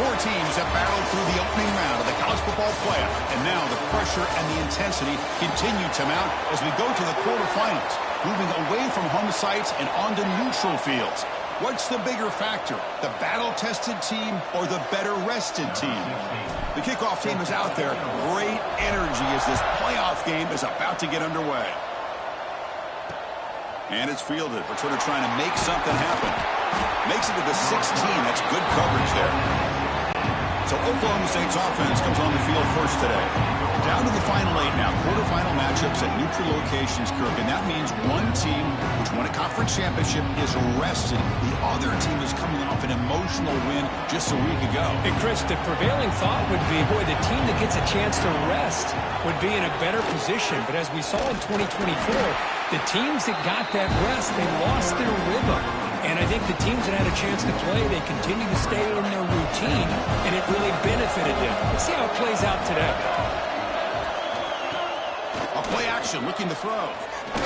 Four teams have battled through the opening round of the college football playoff, and now the pressure and the intensity continue to mount as we go to the quarterfinals, moving away from home sites and onto neutral fields. What's the bigger factor, the battle-tested team or the better-rested team? The kickoff team is out there. Great energy as this playoff game is about to get underway. And it's fielded. Returner trying to make something happen. Makes it to the 16. That's good coverage there. So Oklahoma State's offense comes on the field first today. Down to the final 8 now. Quarterfinal matchups at neutral locations, Kirk. And that means one team, which won a conference championship, is rested. The other team is coming off an emotional win just a week ago. And Chris, the prevailing thought would be, boy, the team that gets a chance to rest would be in a better position. But as we saw in 2024, the teams that got that rest, they lost their rhythm. And I think the teams that had a chance to play, they continue to stay in their routine, and it really benefited them. Let's see how it plays out today. A play action, looking to throw.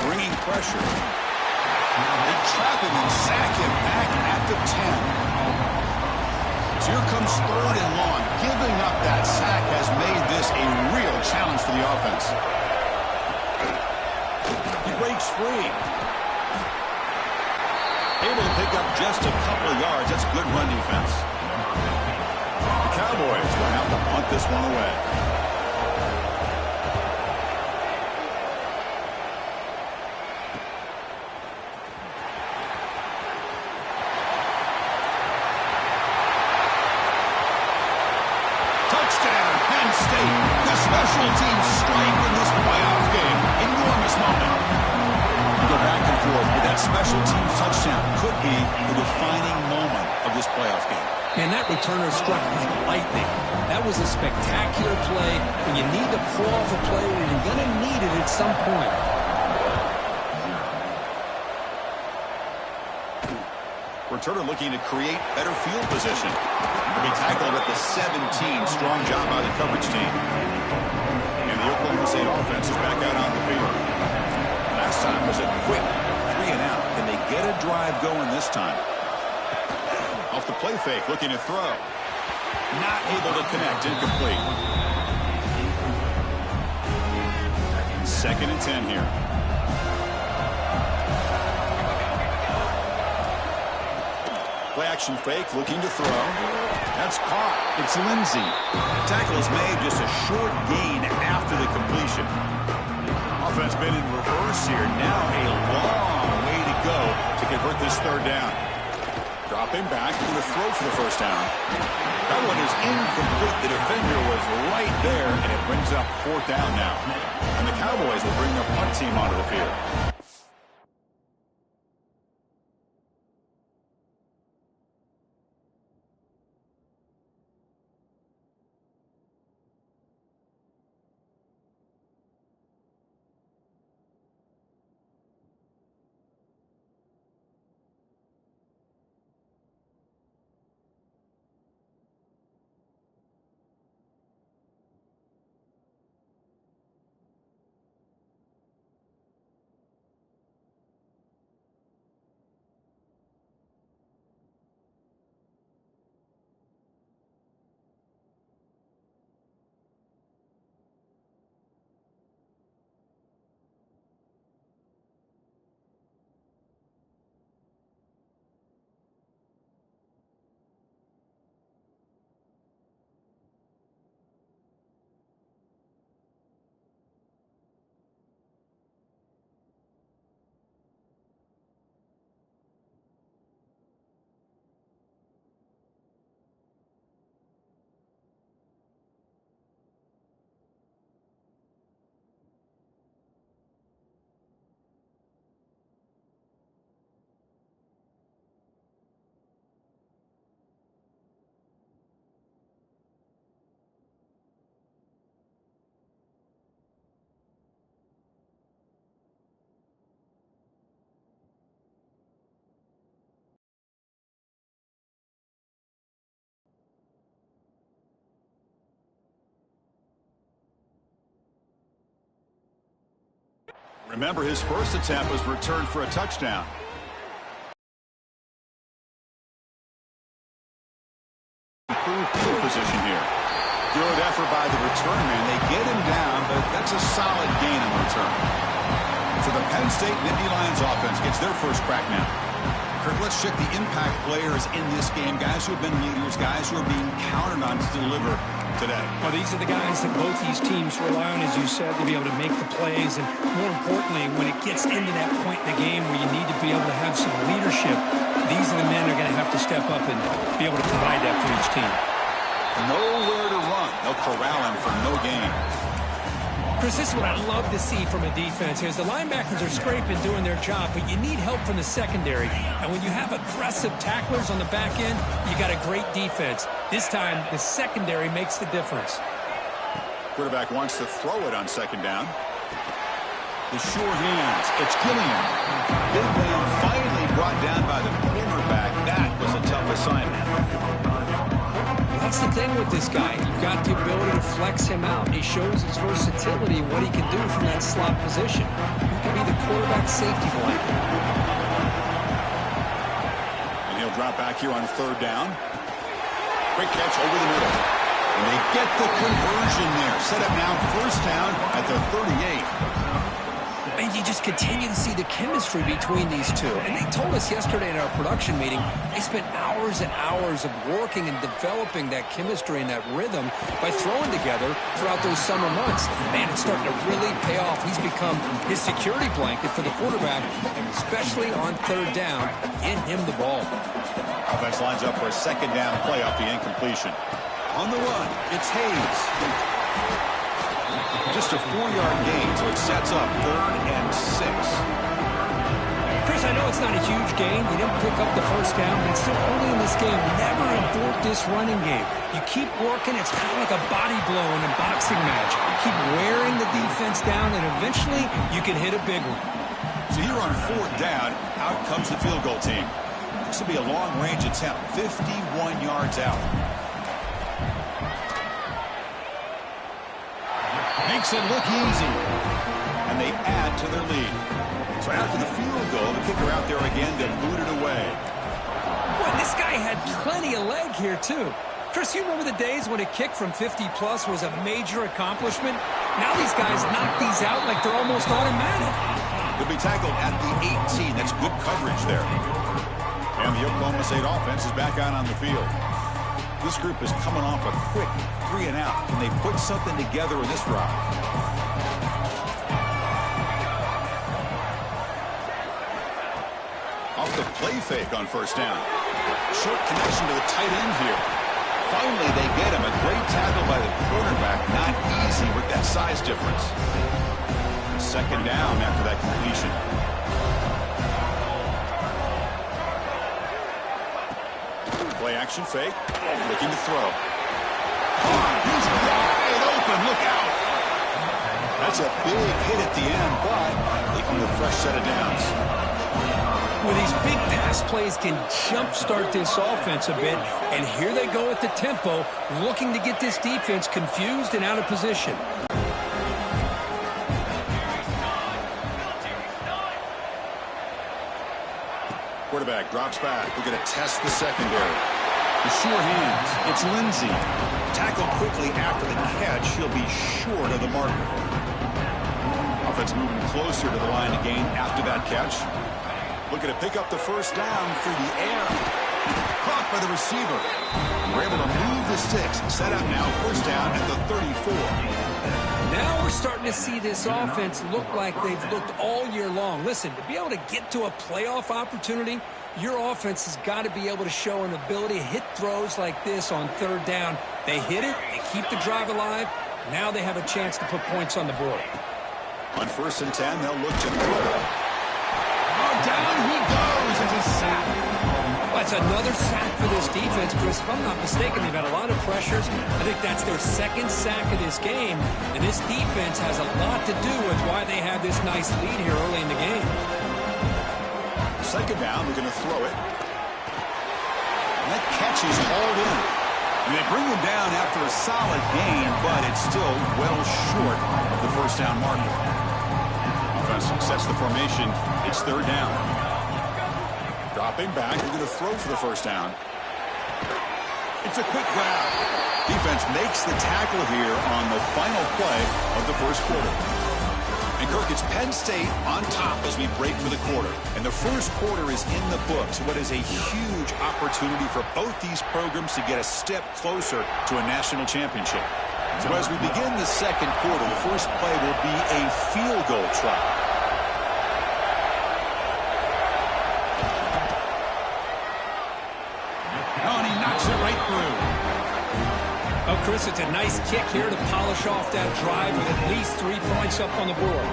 Bringing pressure. They trap him and sack him back at the 10. So here comes 3rd and long. Giving up that sack has made this a real challenge for the offense. He breaks free. Able to pick up just a couple of yards. That's good run defense. The Cowboys will have to punt this one away. Touchdown, Penn State. The special teams strike in this playoff game. Enormous moment. Go back and forth, but that special teams touchdown could be the defining moment of this playoff game. Man, that returner struck like lightning. That was a spectacular play. When you need to pull off a play, and you're going to need it at some point. Returner looking to create better field position. He'll be tackled at the 17. Strong job by the coverage team. And the Oklahoma State offense is back out on the field. Last time was a quick 3 and out. Can they get a drive going this time? Off the play fake, looking to throw. Not able to connect, incomplete. 2nd and 10 here. Play action fake, looking to throw. That's caught. It's Lindsey. Tackle is made, just a short gain after the completion. Offense been in reverse here. Now a long way to go to convert this 3rd down. Dropping back, going to throw for the 1st down. That one is incomplete. The defender was right there, and it brings up 4th down now. And the Cowboys will bring their punt team onto the field. Remember, his first attempt was returned for a touchdown. Improved a solid gain in return. So the Penn State Nittany Lions offense gets their first crack now. Kirk, let's check the impact players in this game. Guys who have been leaders, guys who are being counted on to deliver today. Well, these are the guys that both these teams rely on, as you said, to be able to make the plays. And more importantly, when it gets into that point in the game where you need to be able to have some leadership, these are the men that are going to have to step up and be able to provide that for each team. Nowhere to run. They'll corral him for no gain. Chris, this is what I love to see from a defense is the linebackers are scraping, doing their job, but you need help from the secondary. And when you have aggressive tacklers on the back end, you got a great defense. This time, the secondary makes the difference. Quarterback wants to throw it on second down. The sure hands. It's Gilliam. Big man finally brought down by the cornerback. That was a tough assignment. That's the thing with this guy. You've got the ability to flex him out. He shows his versatility, what he can do from that slot position. He can be the quarterback safety blanket. And he'll drop back here on third down. Quick catch over the middle. And they get the conversion there. Set up now first down at the 38. And you just continue to see the chemistry between these two. And they told us yesterday in our production meeting, they spent hours and hours of working and developing that chemistry and that rhythm by throwing together throughout those summer months. Man, it's starting to really pay off. He's become his security blanket for the quarterback, and especially on third down, get him the ball. Offense lines up for a second down play off the incompletion. On the run, it's Hayes. Just a 4-yard gain, so it sets up 3rd and 6. Chris, I know it's not a huge gain. You didn't pick up the first down, but it's still early in this game. Never abort this running game. You keep working. It's kind of like a body blow in a boxing match. Keep wearing the defense down, and eventually you can hit a big one. So here on 4th down, out comes the field goal team. This will be a long-range attempt, 51 yards out. Makes it look easy. And they add to their lead. So after the field goal, the kicker out there again to boot it away. Boy, this guy had plenty of leg here, too. Chris, you remember the days when a kick from 50-plus was a major accomplishment? Now these guys knock these out like they're almost automatic. He'll be tackled at the 18. That's good coverage there. And the Oklahoma State offense is back out on the field. This group is coming off a quick 3-and-out. Can they put something together in this drive? Off the play fake on first down. Short connection to the tight end here. Finally, they get him. A great tackle by the quarterback. Not easy with that size difference. Second down after that completion. Play action fake. Looking to throw. He's wide open. Look out. That's a big hit at the end, but they can get a fresh set of downs. Well, these big pass plays can jumpstart this offense a bit, and here they go at the tempo, looking to get this defense confused and out of position. Quarterback drops back. We're going to test the secondary. The sure hands. It's Lindsey. Tackled quickly after the catch. He'll be short of the marker. Offense moving closer to the line of gain after that catch. Looking to pick up the first down through the air. Caught by the receiver. We're able to move the sticks. Set up now. First down at the 34. Now we're starting to see this offense look like they've looked all year long. Listen, to be able to get to a playoff opportunity, your offense has got to be able to show an ability to hit throws like this on third down. They hit it, they keep the drive alive. Now they have a chance to put points on the board. On 1st and 10, they'll look to throw. Oh, down he goes. It's a sack. Well, it's another sack for this defense, Chris. If I'm not mistaken, they've had a lot of pressures. I think that's their second sack of this game. And this defense has a lot to do with why they have this nice lead here early in the game. Second down, they're going to throw it. And that catch is hauled in. And they bring him down after a solid gain, but it's still well short of the first down marker. Offense sets the formation. It's third down. Dropping back, they're going to throw for the first down. It's a quick grab. Defense makes the tackle here on the final play of the first quarter. And Kirk, it's Penn State on top as we break for the quarter. And the first quarter is in the books. What is a huge opportunity for both these programs to get a step closer to a national championship. So as we begin the second quarter, the first play will be a field goal try. Oh, and he knocks it right through. Oh, Chris, it's a nice kick here to polish off that drive with at least 3 points up on the board.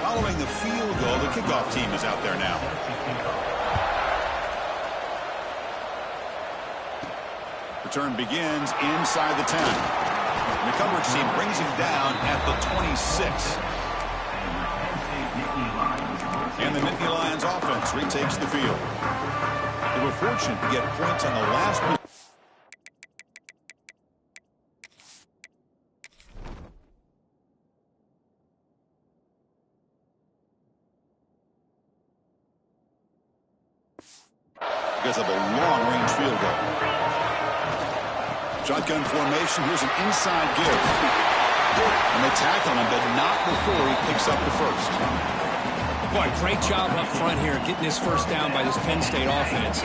Following the field goal, the kickoff team is out there now. Return begins inside the 10. And the coverage team brings him down at the 26. And the Nittany Lions offense retakes the field. They were fortunate to get points on the last play. Because of a long-range field goal. Shotgun formation. Here's an inside give. And they tackle him, but not before he picks up the first. Boy, great job up front here getting this first down by this Penn State offense.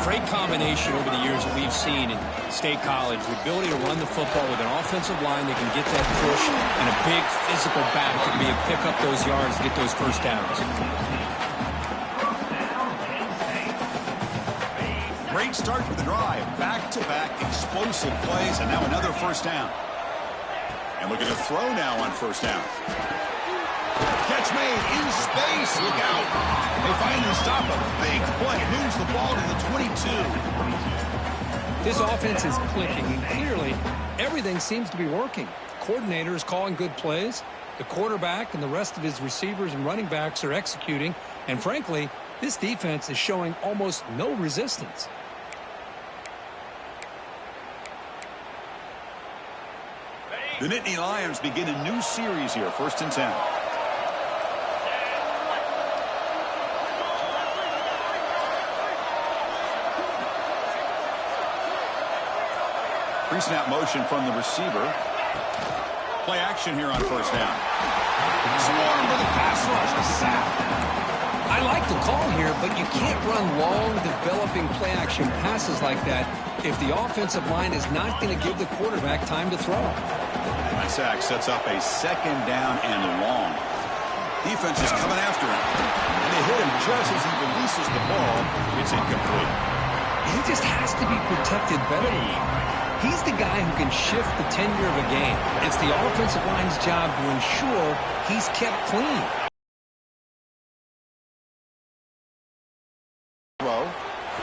Great combination over the years that we've seen in State College. The ability to run the football with an offensive line that can get that push and a big physical back that can pick up those yards to get those first downs. Great start to the drive. Back-to-back explosive plays, and now another first down. And looking to throw now on first down. Catch made in space. Look out. They finally stop a big play. Moves the ball to the 22. This offense is clicking, and clearly everything seems to be working. The coordinator is calling good plays. The quarterback and the rest of his receivers and running backs are executing. And frankly, this defense is showing almost no resistance. The Nittany Lions begin a new series here, 1st and 10. Pre-snap motion from the receiver. Play action here on first down. Swarm with a pass rush, a sack. I like the call here, but you can't run long, developing play-action passes like that if the offensive line is not going to give the quarterback time to throw. That sack sets up a second down and long. Defense is coming after him. And they hit him just as he releases the ball. It's incomplete. He just has to be protected better than that. He's the guy who can shift the tenure of a game. It's the offensive line's job to ensure he's kept clean.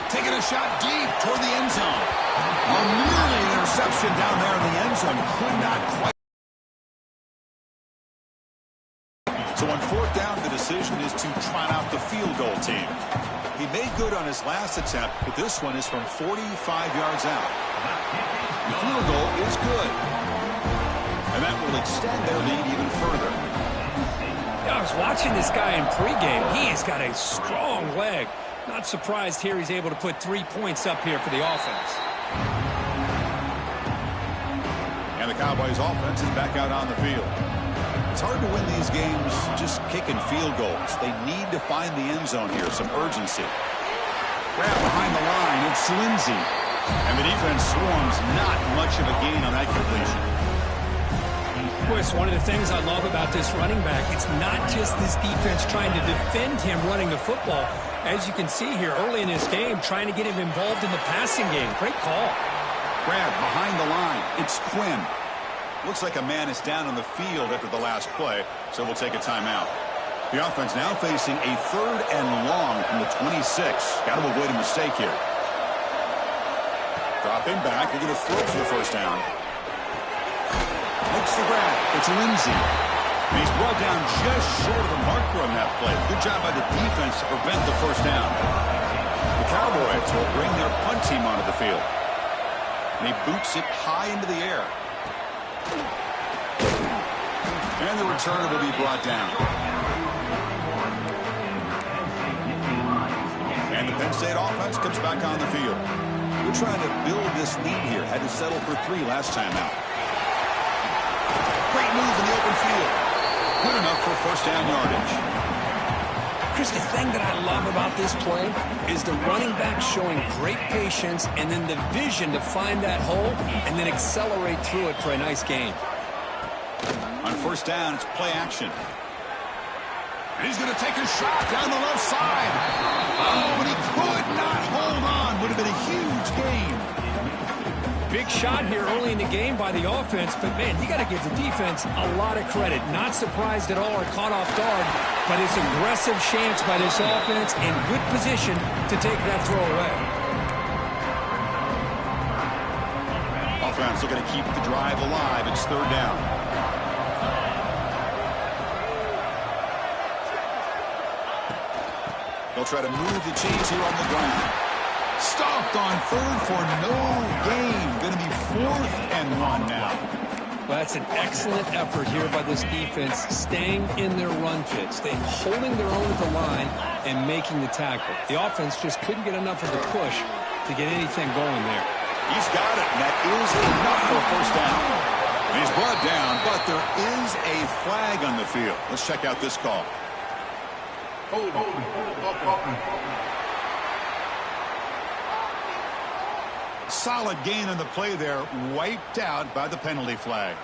Taking a shot deep toward the end zone. A nearly interception down there in the end zone. Could not quite. So on fourth down, the decision is to trot out the field goal team. He made good on his last attempt, but this one is from 45 yards out. The field goal is good. And that will extend their lead even further. I was watching this guy in pregame. He has got a strong leg. Not surprised here he's able to put 3 points up here for the offense. And the Cowboys offense is back out on the field. It's hard to win these games just kicking field goals. They need to find the end zone here, some urgency. Grab behind the line, it's Lindsey. And the defense swarms, not much of a gain on that completion. Chris, one of the things I love about this running back, it's not just this defense trying to defend him running the football. As you can see here early in this game, trying to get him involved in the passing game. Great call. Grab behind the line. It's Quinn. Looks like a man is down on the field after the last play, so we'll take a timeout. The offense now facing a 3rd and long from the 26. Got to avoid a mistake here. Dropping back. They're going to throw for the first down. Looks the grab. It's Lindsey. And he's brought down just short of the marker on that play. Good job by the defense to prevent the first down. The Cowboys will bring their punt team onto the field. And he boots it high into the air. And the returner will be brought down. And the Penn State offense comes back on the field. We're trying to build this lead here. Had to settle for 3 last time out. Great move in the open field. Good enough for first down yardage. Chris, the thing that I love about this play is the running back showing great patience and then the vision to find that hole and then accelerate through it for a nice gain. On first down, it's play action. And he's going to take a shot down the left side. Oh, but he could not hold on. Would have been a huge gain. Big shot here early in the game by the offense, but, man, you got to give the defense a lot of credit. Not surprised at all or caught off guard, but it's aggressive chance by this offense in good position to take that throw away. Offense looking to keep the drive alive. It's third down. They'll try to move the chains here on the ground. Stopped on third for no gain. Going to be 4th and 1 now. Well, that's an excellent effort here by this defense, staying in their run fit, staying holding their own at the line and making the tackle. The offense just couldn't get enough of the push to get anything going there. He's got it, and that is enough for a first down. And he's brought down, but there is a flag on the field. Let's check out this call. Solid gain on the play there, wiped out by the penalty flag.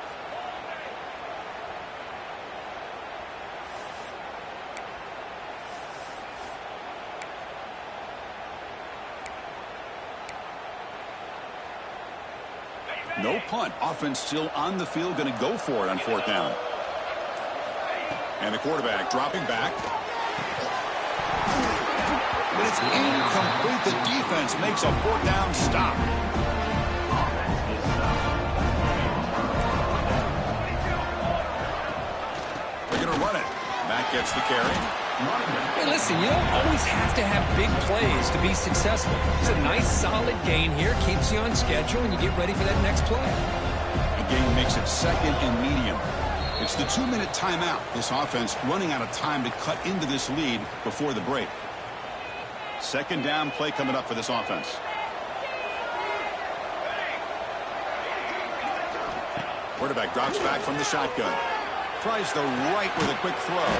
No punt. Offense still on the field, going to go for it on 4th down. And the quarterback dropping back. But it's incomplete. The defense makes a 4th down stop. They're going to run it. Matt gets the carry. Hey, listen, you don't always have to have big plays to be successful. It's a nice, solid gain here. Keeps you on schedule, and you get ready for that next play. The gain makes it 2nd and medium. It's the 2-minute timeout. This offense running out of time to cut into this lead before the break. 2nd down play coming up for this offense. Quarterback drops back from the shotgun. Tries the right with a quick throw.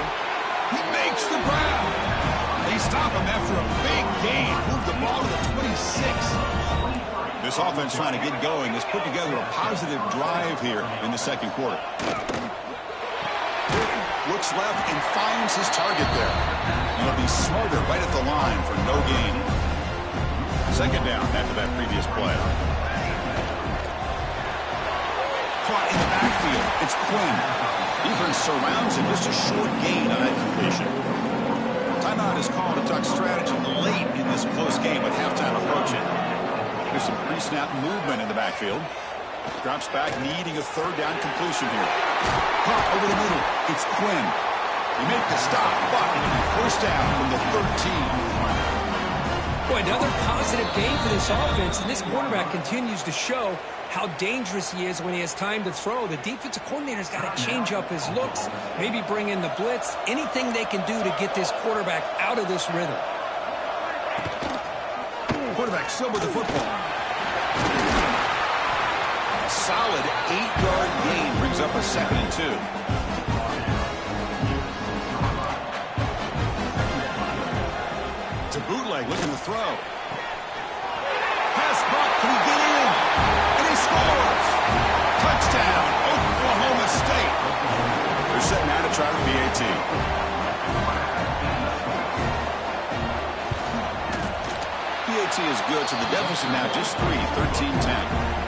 He makes the grab. They stop him after a big gain. Move the ball to the 26. This offense trying to get going has put together a positive drive here in the 2nd quarter. Looks left and finds his target there. And he'll be smarter right at the line for no gain. 2nd down after that previous play. Caught in the backfield. It's Quinn. Defense surrounds him. Just a short gain on that completion. Timeout is called to talk strategy late in this close game with halftime approaching. There's some pre-snap movement in the backfield. Drops back, needing a 3rd down completion here. Caught over the middle. It's Quinn. He made the stop, but first down from the 13. Boy, another positive gain for this offense, and this quarterback continues to show how dangerous he is when he has time to throw. The defensive coordinator's got to change up his looks, maybe bring in the blitz, anything they can do to get this quarterback out of this rhythm. Quarterback still with the football. A solid 8-yard gain brings up a 2nd and 2. To bootleg, looking to throw. Pass caught, can he get in? And he scores! Touchdown, Oklahoma State. They're setting out to try the PAT. PAT is good, so the deficit now just 3, 13-10.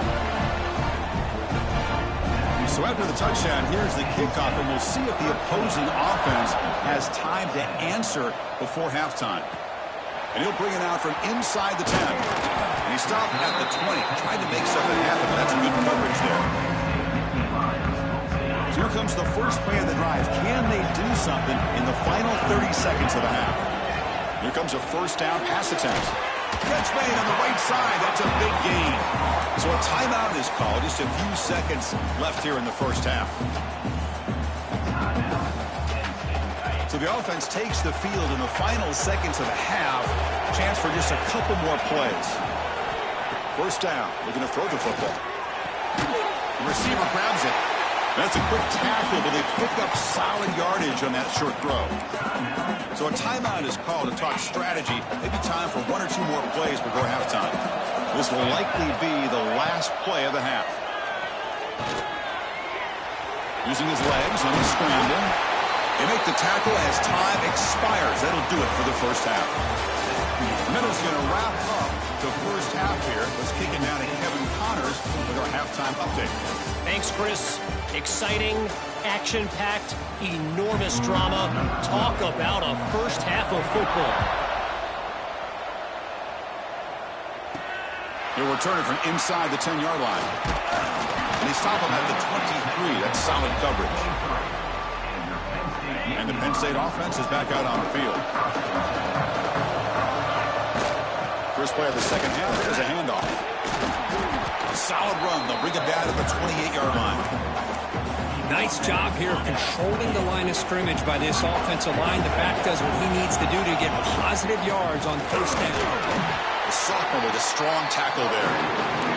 So after the touchdown, here's the kickoff, and we'll see if the opposing offense has time to answer before halftime. And he'll bring it out from inside the 10. And he stopped at the 20, trying to make something happen. That's a good coverage there. So here comes the first play of the drive. Can they do something in the final 30 seconds of the half? Here comes a first down pass attempt. Catch made on the right side. That's a big gain. So a timeout is called. Just a few seconds left here in the first half. So the offense takes the field in the final seconds of the half. Chance for just a couple more plays. First down. Looking to throw the football. The receiver grabs it. That's a quick tackle, but they picked up solid yardage on that short throw. So a timeout is called to talk strategy. Maybe time for one or two more plays before halftime. This will likely be the last play of the half. Using his legs on the scramble. They make the tackle as time expires. That'll do it for the first half. Middle's going to wrap up the first half here. Let's kick it down to Kevin Connors with our halftime update. Thanks, Chris. Exciting, action-packed, enormous drama. Talk about a first half of football. He'll return it from inside the 10-yard line. And they stop him at the 23. That's solid coverage. And the Penn State offense is back out on the field. First play of the second half is a handoff. Solid run. They'll bring it down to the 28-yard line. Nice job here of controlling the line of scrimmage by this offensive line. The back does what he needs to do to get positive yards on first down. The sophomore with a strong tackle there.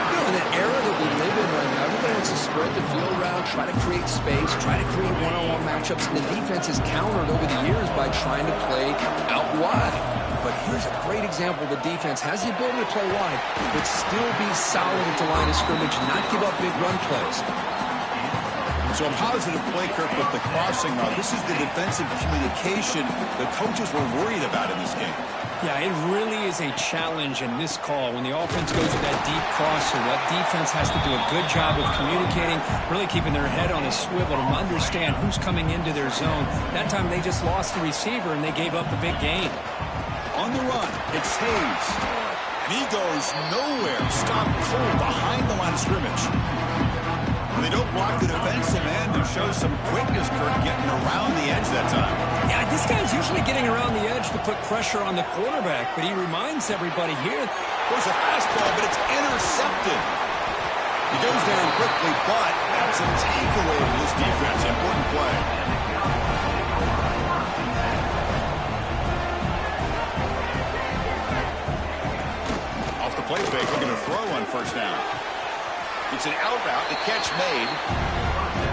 You know, in the era that we live in right now, everybody wants to spread the field around, try to create space, try to create one-on-one matchups, and the defense has countered over the years by trying to play out wide. But here's a great example. The defense has the ability to play wide, but still be solid at the line of scrimmage and not give up big run plays. So a positive play, Kirk, with the crossing route. This is the defensive communication the coaches were worried about in this game. Yeah, it really is a challenge in this call. When the offense goes to that deep crosser, that defense has to do a good job of communicating, really keeping their head on a swivel to understand who's coming into their zone. That time they just lost the receiver and they gave up the big gain. On the run, it's Hayes. And he goes nowhere. Stopped cold behind the line of scrimmage. When they don't block the defensive end, it shows some quickness, Kirk, getting around the edge that time. Yeah, this guy's usually getting around the edge to put pressure on the quarterback, but he reminds everybody here. There's a fastball, but it's intercepted. He goes there quickly, but that's a takeaway for this defense. Important play. Off the play fake, looking to throw on first down. It's an out route, the catch made.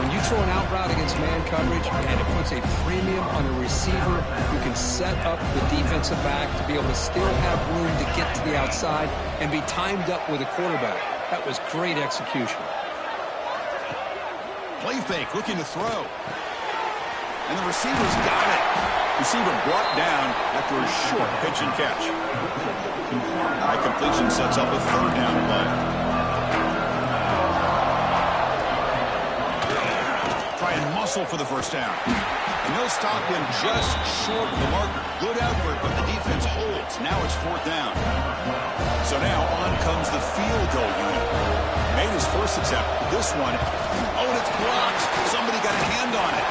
When you throw an out route against man coverage, and it puts a premium on a receiver who can set up the defensive back to be able to still have room to get to the outside and be timed up with a quarterback. That was great execution. Play fake, looking to throw. And the receiver's got it. Receiver brought down after a short pitch and catch. High completion sets up a third down play. Try and muscle for the first down. And they'll stop him just short of the marker. Good effort, but the defense holds. Now it's fourth down. So now on comes the field goal unit. Made his first attempt. This one, oh, and it's blocked. Somebody got a hand on it.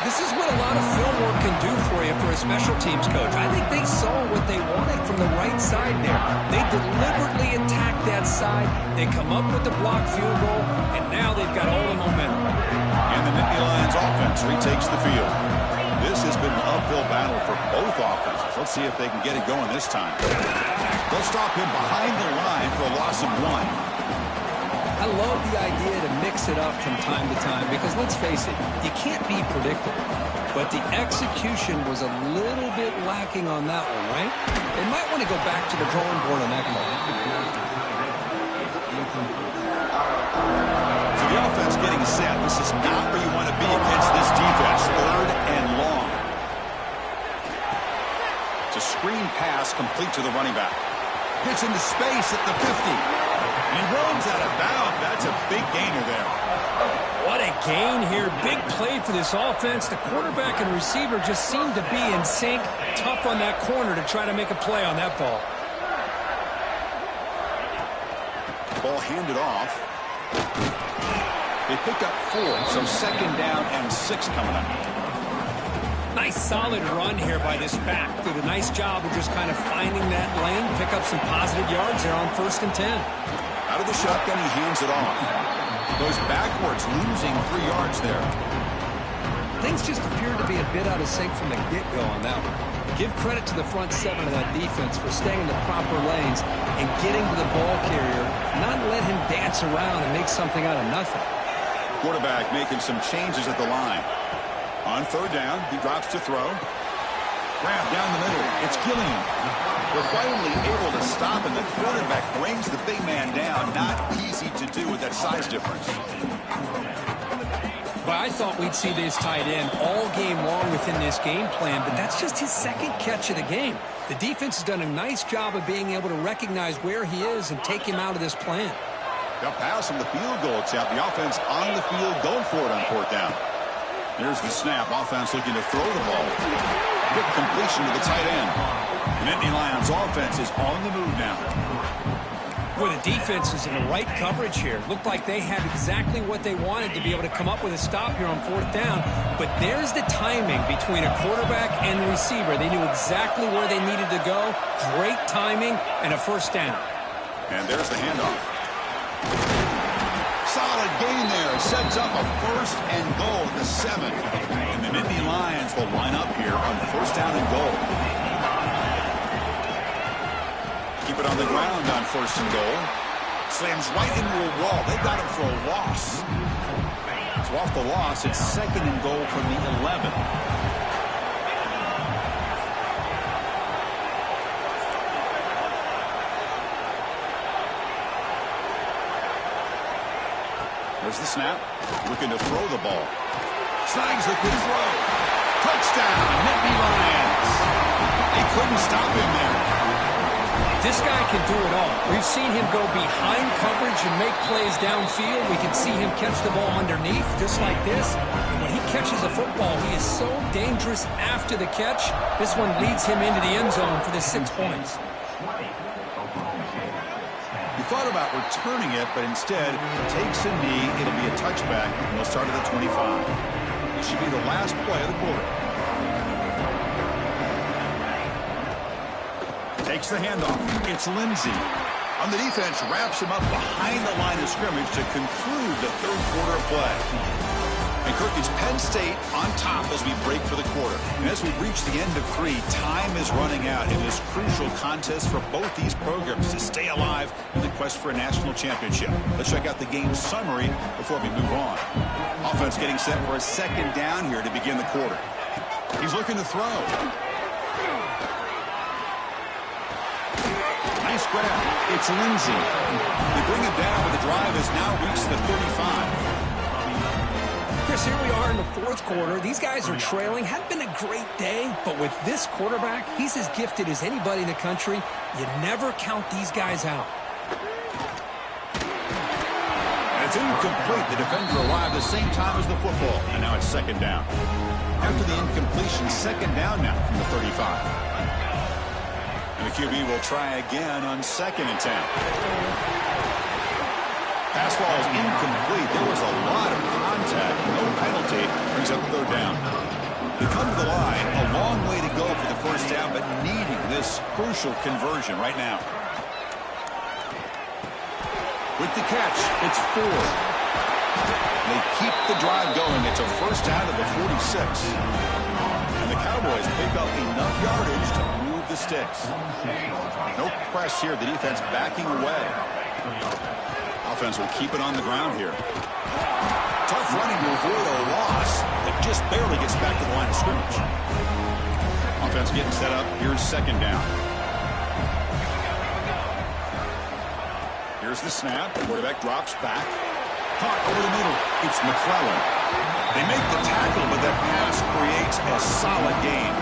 This is what a lot of film work can do for you for a special teams coach. I think they saw what they wanted from the right side there. They deliberately attacked that side. They come up with the blocked field goal, and now they've got all the momentum. And the Nittany Lions offense retakes the field. This has been an uphill battle for both offenses. Let's see if they can get it going this time. They'll stop him behind the line for a loss of one. I love the idea to mix it up from time to time because, let's face it, you can't be predictable. But the execution was a little bit lacking on that one, right? They might want to go back to the drawing board on that one. So the offense getting set. This is not where you want to be against this defense. Third and long. It's a screen pass complete to the running back. Gets into space at the 50. And he runs out of bounds. That's a big gainer there. What a gain here. Big play for this offense. The quarterback and receiver just seem to be in sync. Tough on that corner to try to make a play on that ball. Ball handed off. They picked up 4, so second down and 6 coming up. Nice solid run here by this back. Did a nice job of just kind of finding that lane, pick up some positive yards there on 1st and 10. Out of the shotgun, he hands it off. Goes backwards, losing 3 yards there. things just appeared to be a bit out of sync from the get-go on that one. Give credit to the front seven of that defense for staying in the proper lanes and getting to the ball carrier, not let him dance around and make something out of nothing. Quarterback making some changes at the line. On third down, he drops to throw. Grab down the middle. It's Gilliam. We're finally able to stop, and the quarterback brings the big man down. Not easy to do with that size difference. But I thought we'd see this tight end all game long within this game plan, but that's just his second catch of the game. The defense has done a nice job of being able to recognize where he is and take him out of this plan. Got pass on the field goal attempt. The offense on the field going for it on fourth down. There's the snap. Offense looking to throw the ball. Quick completion to the tight end. The Nittany Lions offense is on the move now. Boy, the defense is in the right coverage here. Looked like they had exactly what they wanted to be able to come up with a stop here on fourth down. But there's the timing between a quarterback and the receiver. They knew exactly where they needed to go. Great timing and a first down. And there's the handoff. Solid gain there. Sets up a first and goal at the 7. And the Nittany Lions will line up here on first down and goal. Keep it on the ground on first and goal. Slams right into a wall. They got him for a loss. So off the loss, it's second and goal from the 11. There's the snap. Looking to throw the ball. Snags a good throw. Touchdown, Nittany Lions. They couldn't stop him there. This guy can do it all. We've seen him go behind coverage and make plays downfield. We can see him catch the ball underneath, just like this. And when he catches a football, he is so dangerous after the catch. This one leads him into the end zone for the 6 points. He thought about returning it, but instead takes a knee. It'll be a touchback, and they'll start at the 25. It should be the last play of the quarter. Takes the handoff. It's Lindsey. On the defense, wraps him up behind the line of scrimmage to conclude the third quarter of play. And Kirk, it's Penn State on top as we break for the quarter. And as we reach the end of 3, time is running out in this crucial contest for both these programs to stay alive in the quest for a national championship. Let's check out the game summary before we move on. Offense getting set for a second down here to begin the quarter. He's looking to throw. Nice grab. It's Lindsey. They bring it down, but the drive has now reached the 35. Chris, here we are in the fourth quarter. These guys are trailing. Hadn't been a great day, but with this quarterback, he's as gifted as anybody in the country. You never count these guys out. And it's incomplete. The defender arrived the same time as the football, and now it's second down. After the incompletion, second down now from the 35. And the QB will try again on second and 10. Pass ball is incomplete. There was a lot of contact. No penalty. Brings up third down. They come to the line. A long way to go for the first down, but needing this crucial conversion right now. With the catch, it's 4. They keep the drive going. It's a first down to the 46. And the Cowboys pick up enough yardage to move the sticks. No press here. The defense backing away. Offense will keep it on the ground here. Tough running to avoid a loss, but just barely gets back to the line of scrimmage. Offense getting set up. Here's second down. Here's the snap. The quarterback drops back. Caught over the middle. It's McClellan. They make the tackle, but that pass creates a solid gain.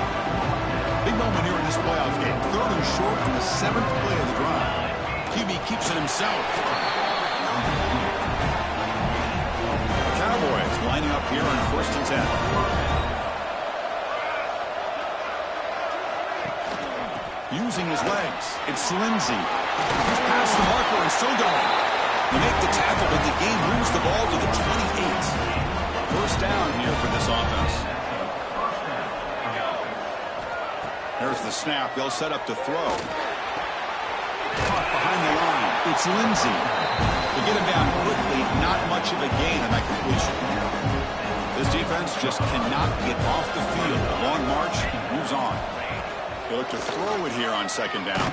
Big moment here in this playoff game. Third and short on the 7th play of the drive. QB keeps it himself. The Cowboys lining up here on first and 10. Using his legs, it's Lindsey. He's past the marker and still going. They make the tackle, but the game moves the ball to the 28. First down here for this offense. There's the snap. They'll set up to throw. Caught behind the line. It's Lindsey. They get him down quickly. Not much of a gain on that completion. This defense just cannot get off the field. The long march moves on. They look to throw it here on second down.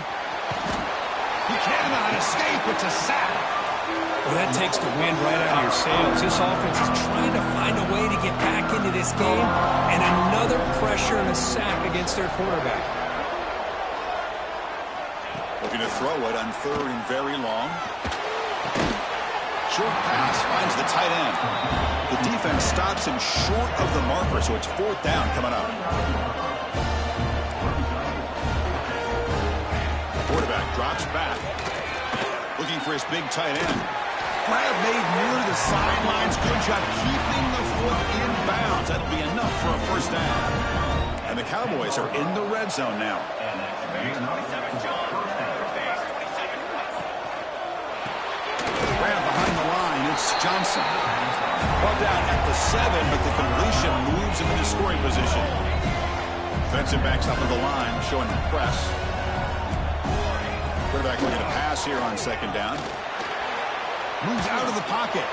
He cannot escape. It's a sack. Well, that takes the wind right out of your sails. This offense is trying to find a way to get back into this game, and another pressure and a sack against their quarterback. Looking to throw it on third and very long. Short pass finds the tight end. The defense stops him short of the marker, so it's fourth down coming up. Quarterback drops back. Looking for his big tight end. Grab made near the sidelines. Good job keeping the foot in bounds. That'll be enough for a first down. And the Cowboys are in the red zone now. Grab behind the line. It's Johnson. Ball down at the 7, but the completion moves him into scoring position. Defensive backs up at the line, showing the press. Quarterback looking to pass here on second down. Moves out of the pocket.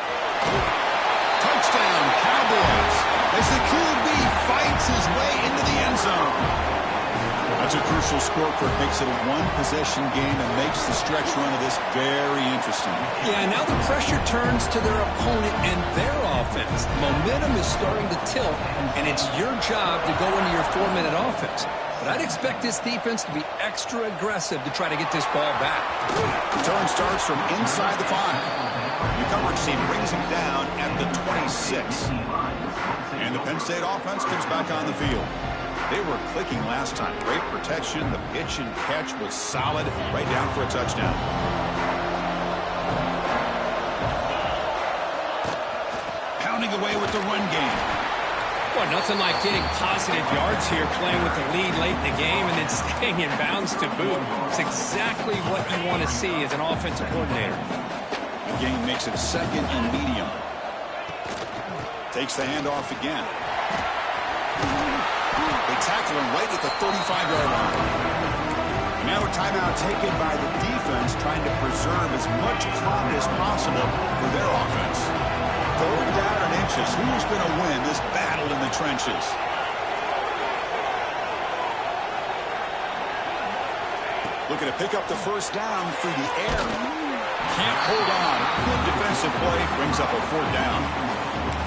Touchdown, Cowboys, as the QB fights his way into the end zone. That's a crucial score for it. Makes it a one-possession game and makes the stretch run of this very interesting. Yeah, now the pressure turns to their opponent and their offense. The momentum is starting to tilt, and it's your job to go into your 4-minute offense. But I'd expect this defense to be extra aggressive to try to get this ball back. Return starts from inside the 5. The coverage team brings him down at the 26. And the Penn State offense comes back on the field. They were clicking last time. Great protection. The pitch and catch was solid. Right down for a touchdown. Pounding away with the run game. Well, nothing like getting positive yards here, playing with the lead late in the game and then staying in bounds to boot. It's exactly what you want to see as an offensive coordinator. The game makes it second and medium. Takes the handoff again. They tackle him right at the 35-yard line. Now a timeout taken by the defense, trying to preserve as much clock as possible for their offense. Third down and inches. Who's going to win this battle in the trenches? Looking to pick up the first down through the air. Can't hold on. Good defensive play. Brings up a fourth down.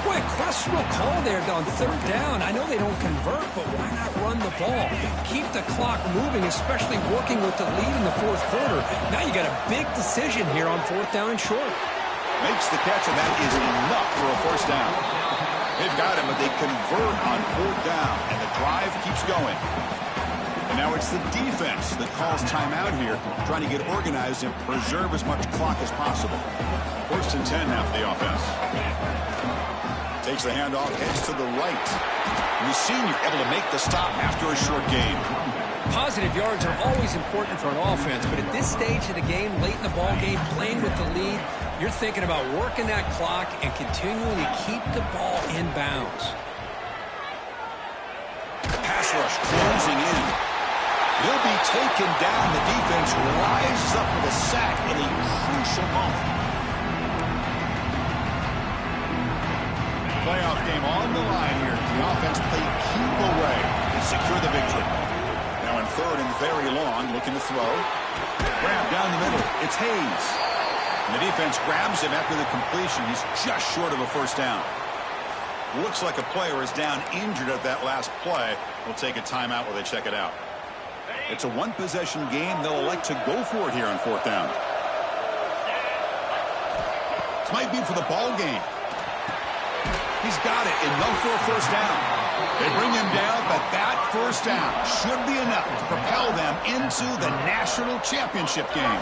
Boy, questionable call there on third down. I know they don't convert, but why not run the ball? Keep the clock moving, especially working with the lead in the fourth quarter. Now you got a big decision here on fourth down and short. Makes the catch, and that is enough for a first down. They've got him, but they convert on fourth down, and the drive keeps going. And now it's the defense that calls timeout here, trying to get organized and preserve as much clock as possible. First and 10 now for the offense. Takes the handoff, heads to the right. And the senior able to make the stop after a short gain. Positive yards are always important for an offense, but at this stage of the game, late in the ball game, playing with the lead, you're thinking about working that clock and continuing to keep the ball in bounds. Pass rush closing in. He'll be taken down. The defense rises up with a sack in a crucial moment. Playoff game on the line here. The offense played keep away and secure the victory. Now in third and very long, looking to throw. Grab down the middle. It's Hayes. And the defense grabs him after the completion. He's just short of a first down. Looks like a player is down injured at that last play. We'll take a timeout while they check it out. It's a one-possession game. They'll elect to go for it here on fourth down. This might be for the ball game. He's got it. Enough for a first down. They bring him down, but that first down should be enough to propel them into the national championship game.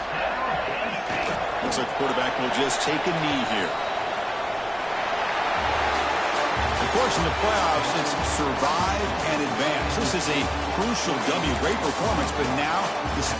Looks like the quarterback will just take a knee here. Of course, in the playoffs, it's survive and advance. This is a crucial W. Great performance, but now this